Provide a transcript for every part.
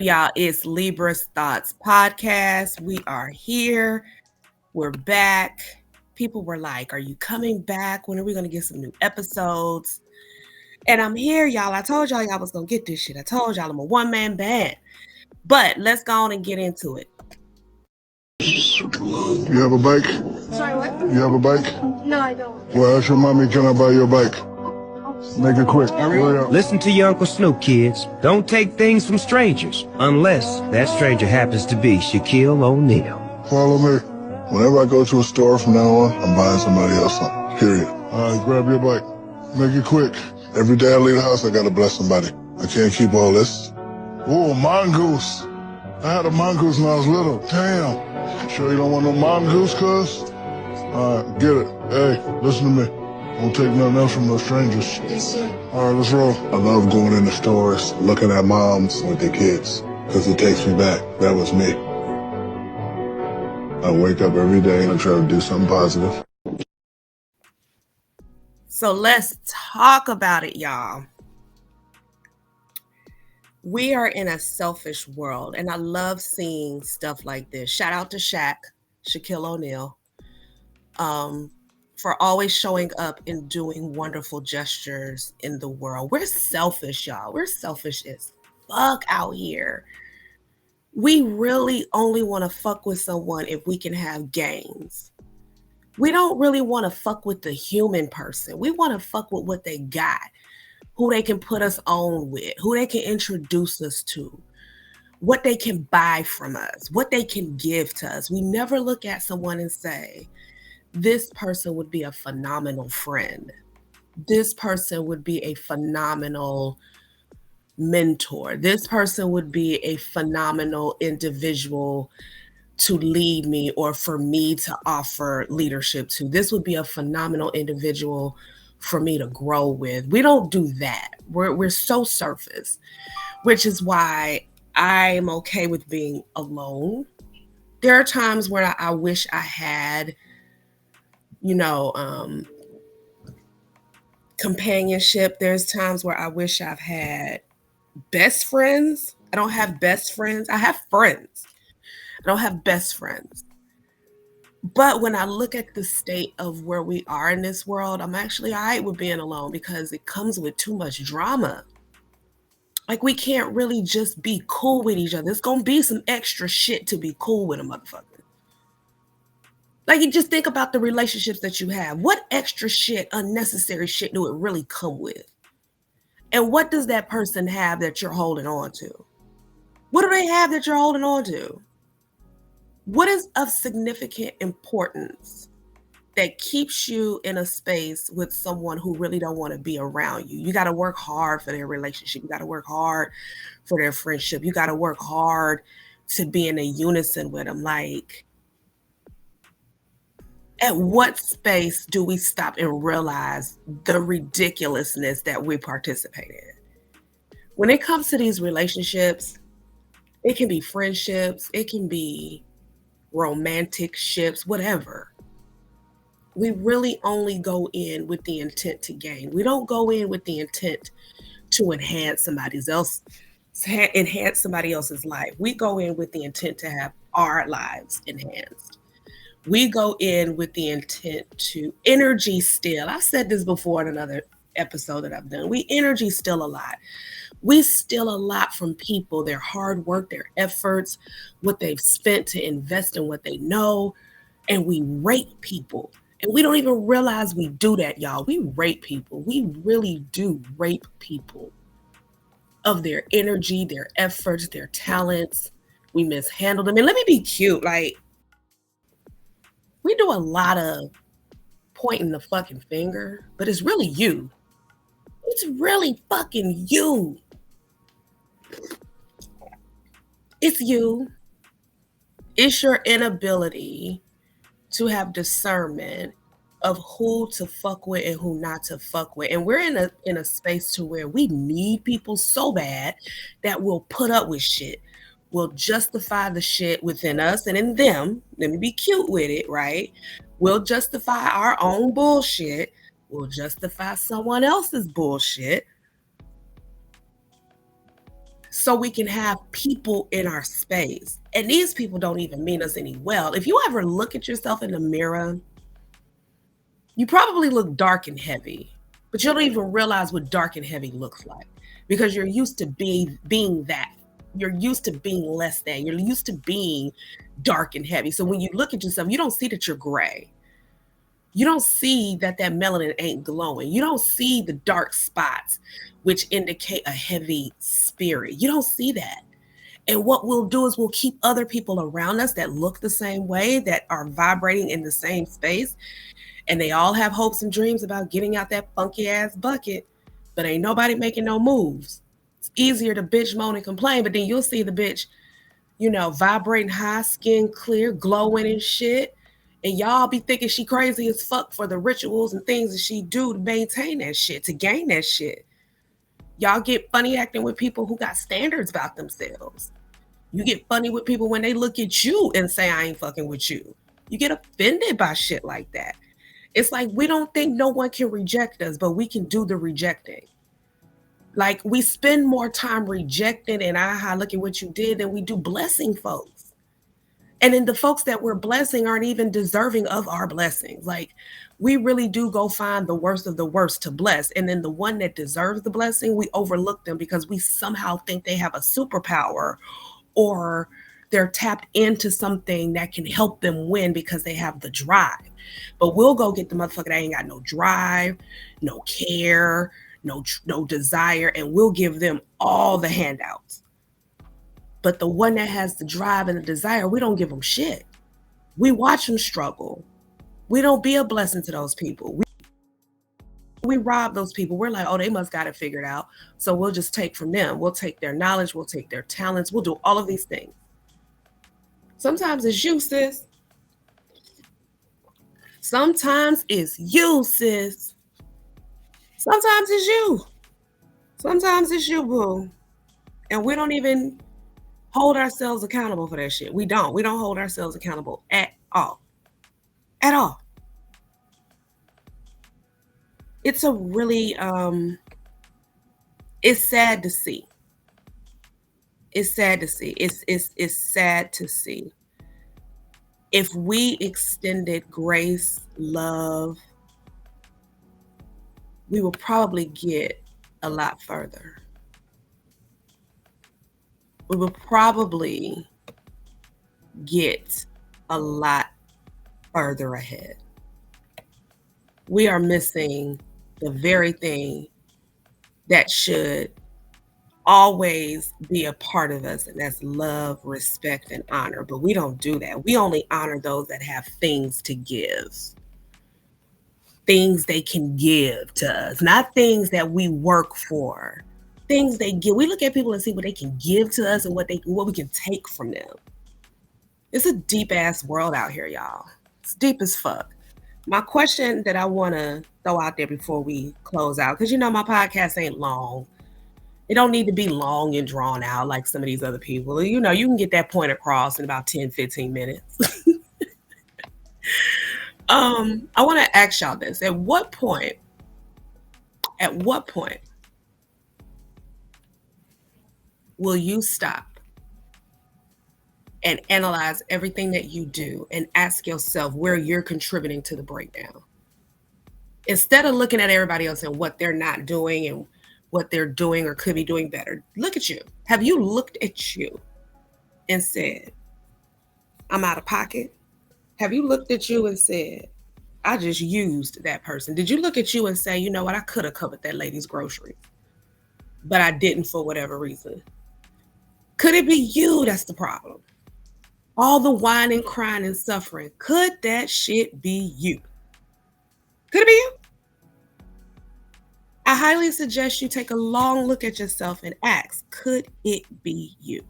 Y'all, it's Libra's Thoughts Podcast. We are here. We're back. People were like, are you coming back? When are we going to get some new episodes? And I'm here, y'all. I told y'all was going to get this shit. I told y'all I'm a one-man band. But let's go on and get into it. You have a bike? Sorry, what? You have a bike? No, I don't. Well, ask your mommy, can I buy your bike? Make it quick. Hurry up. Listen to your Uncle Snoop, kids. Don't take things from strangers, unless that stranger happens to be Shaquille O'Neal. Follow me. Whenever I go to a store from now on, I'm buying somebody else something. Period. All right, grab your bike. Make it quick. Every day I leave the house, I gotta bless somebody. I can't keep all this. Ooh, mongoose. I had a mongoose when I was little. Damn. Sure you don't want no mongoose, cuz? All right, get it. Hey, listen to me. Don't take nothing else from no strangers. Yes, sir. All right, let's roll. I love going in the stores, looking at moms with their kids, because it takes me back. That was me. I wake up every day and I try to do something positive. So let's talk about it, y'all. We are in a selfish world, and I love seeing stuff like this. Shout out to Shaquille O'Neal, for always showing up and doing wonderful gestures in the world. We're selfish, y'all. We're selfish as fuck out here. We really only want to fuck with someone if we can have gains. We don't really want to fuck with the human person. We want to fuck with what they got, who they can put us on with, who they can introduce us to, what they can buy from us, what they can give to us. We never look at someone and say, this person would be a phenomenal friend. This person would be a phenomenal mentor. This person would be a phenomenal individual to lead me or for me to offer leadership to. This would be a phenomenal individual for me to grow with. We don't do that. We're so surface, which is why I'm okay with being alone. There are times where I wish I had, companionship. There's times where I wish I've had best friends. I don't have best friends. I have friends. I don't have best friends. But when I look at the state of where we are in this world, I'm actually all right with being alone because it comes with too much drama. Like, we can't really just be cool with each other. There's going to be some extra shit to be cool with a motherfucker. Like, you just think about the relationships that you have. What extra shit, unnecessary shit do it really come with? And what does that person have that you're holding on to? What do they have that you're holding on to? What is of significant importance that keeps you in a space with someone who really don't want to be around you? You got to work hard for their relationship. You got to work hard for their friendship. You got to work hard to be in a unison with them. Like, at what space do we stop and realize the ridiculousness that we participate in? When it comes to these relationships, it can be friendships, it can be romantic ships, whatever. We really only go in with the intent to gain. We don't go in with the intent to enhance somebody else's life. We go in with the intent to have our lives enhanced. We go in with the intent to energy steal. I've said this before in another episode that I've done. We energy steal a lot. We steal a lot from people, their hard work, their efforts, what they've spent to invest in what they know, and we rape people. And we don't even realize we do that, y'all. We rape people. We really do rape people of their energy, their efforts, their talents. We mishandle them. And let me be cute. Like, we do a lot of pointing the fucking finger, but it's really you. It's really fucking you. It's you. It's your inability to have discernment of who to fuck with and who not to fuck with. And we're in a space to where we need people so bad that we'll put up with shit. We'll justify the shit within us and in them. Let me be cute with it, right? We'll justify our own bullshit. We'll justify someone else's bullshit. so we can have people in our space. And these people don't even mean us any well. If you ever look at yourself in the mirror, you probably look dark and heavy, but you don't even realize what dark and heavy looks like because you're used to being that. You're used to being less than. You're used to being dark and heavy. So when you look at yourself, you don't see that you're gray. You don't see that melanin ain't glowing. You don't see the dark spots, which indicate a heavy spirit. You don't see that. And what we'll do is we'll keep other people around us that look the same way, that are vibrating in the same space. And they all have hopes and dreams about getting out that funky ass bucket, but ain't nobody making no moves. It's easier to bitch, moan, and complain, but then you'll see the bitch, vibrating high, skin clear, glowing and shit. And y'all be thinking she crazy as fuck for the rituals and things that she do to maintain that shit, to gain that shit. Y'all get funny acting with people who got standards about themselves. You get funny with people when they look at you and say, I ain't fucking with you. You get offended by shit like that. It's like we don't think no one can reject us, but we can do the rejecting. Like we spend more time rejecting and look at what you did than we do blessing folks. And then the folks that we're blessing aren't even deserving of our blessings. Like we really do go find the worst of the worst to bless. And then the one that deserves the blessing, we overlook them because we somehow think they have a superpower or they're tapped into something that can help them win because they have the drive. But we'll go get the motherfucker that ain't got no drive, no care, no desire, and we'll give them all the handouts. But the one that has the drive and the desire, we don't give them shit. We watch them struggle. We don't be a blessing to those people. We rob those people. We're like, oh, they must got it figured out. So we'll just take from them. We'll take their knowledge. We'll take their talents. We'll do all of these things. Sometimes it's you, sis. Sometimes it's you, sis. Sometimes it's you. Sometimes it's you, boo. And we don't even hold ourselves accountable for that shit. We don't hold ourselves accountable at all. At all. It's a really, it's sad to see. It's sad to see. It's sad to see. If we extended grace, love, we will probably get a lot further. We will probably get a lot further ahead. We are missing the very thing that should always be a part of us, and that's love, respect, and honor. But we don't do that. We only honor those that have things to give. Things they can give to us, not things that we work for. Things they give. We look at people and see what they can give to us and what we can take from them. It's a deep ass world out here, y'all. It's deep as fuck. My question that I want to throw out there before we close out, because my podcast ain't long. It don't need to be long and drawn out like some of these other people. You can get that point across in about 10, 15 minutes. I want to ask y'all this. At what point will you stop and analyze everything that you do and ask yourself where you're contributing to the breakdown? Instead of looking at everybody else and what they're not doing and what they're doing or could be doing better, look at you. Have you looked at you and said, I'm out of pocket? Have you looked at you and said, I just used that person? Did you look at you and say, you know what, I could have covered that lady's groceries, but I didn't for whatever reason? Could it be you that's the problem? All the whining, crying, and suffering. Could that shit be you? Could it be you? I highly suggest you take a long look at yourself and ask, could it be you?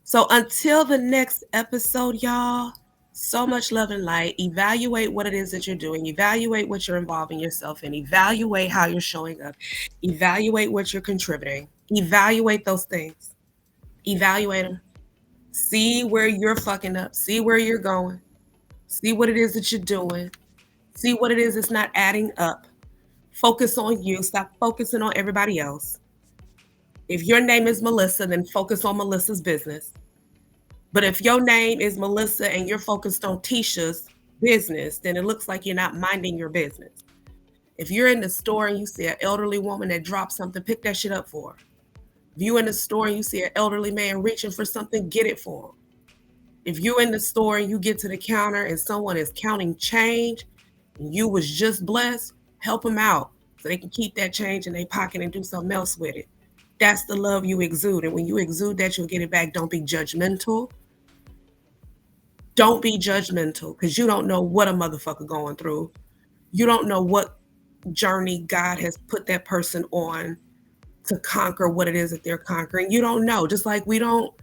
So until the next episode, y'all, so much love and light. Evaluate what it is that you're doing. Evaluate what you're involving yourself in. Evaluate how you're showing up. Evaluate what you're contributing. Evaluate those things. Evaluate them. See where you're fucking up. See where you're going. See what it is that you're doing. See what it is that's not adding up. Focus on you. Stop focusing on everybody else. If your name is Melissa, then focus on Melissa's business. But if your name is Melissa and you're focused on Tisha's business, then it looks like you're not minding your business. If you're in the store and you see an elderly woman that dropped something, pick that shit up for her. If you in the store and you see an elderly man reaching for something, get it for him. If you in the store and you get to the counter and someone is counting change and you was just blessed, help them out so they can keep that change in their pocket and do something else with it. That's the love you exude. And when you exude that, you'll get it back. Don't be judgmental. Don't be judgmental because you don't know what a motherfucker going through. You don't know what journey God has put that person on to conquer what it is that they're conquering. You don't know. Just like we don't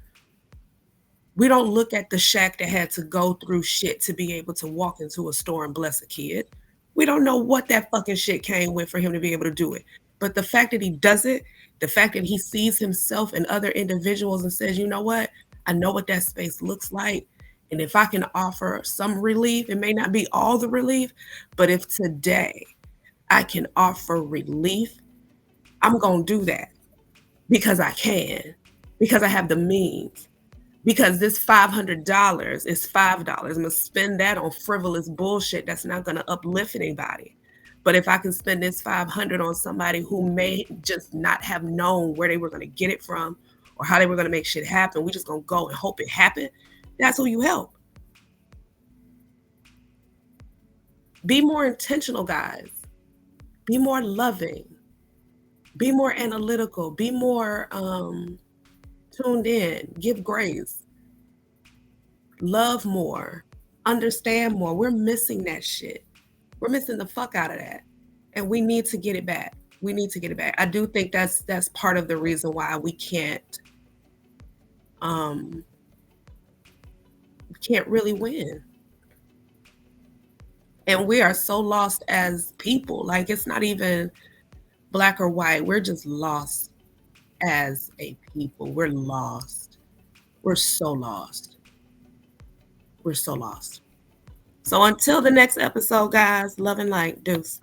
look at the Shaq that had to go through shit to be able to walk into a store and bless a kid. We don't know what that fucking shit came with for him to be able to do it. But the fact that he does it, the fact that he sees himself and other individuals and says, you know what? I know what that space looks like. And if I can offer some relief, it may not be all the relief, but if today I can offer relief, I'm going to do that because I can, because I have the means, because this $500 is $5. I'm going to spend that on frivolous bullshit that's not going to uplift anybody. But if I can spend this $500 on somebody who may just not have known where they were going to get it from or how they were going to make shit happen, we just going to go and hope it happened. That's who you help. Be more intentional, guys. Be more loving. Be more analytical. Be more tuned in. Give grace. Love more. Understand more. We're missing that shit. We're missing the fuck out of that. And we need to get it back. We need to get it back. I do think that's part of the reason why we can't really win. And we are so lost as people. Like, it's not even black or white. We're just lost as a people. We're lost. We're so lost. We're so lost. So until the next episode, guys, love and light. Deuce.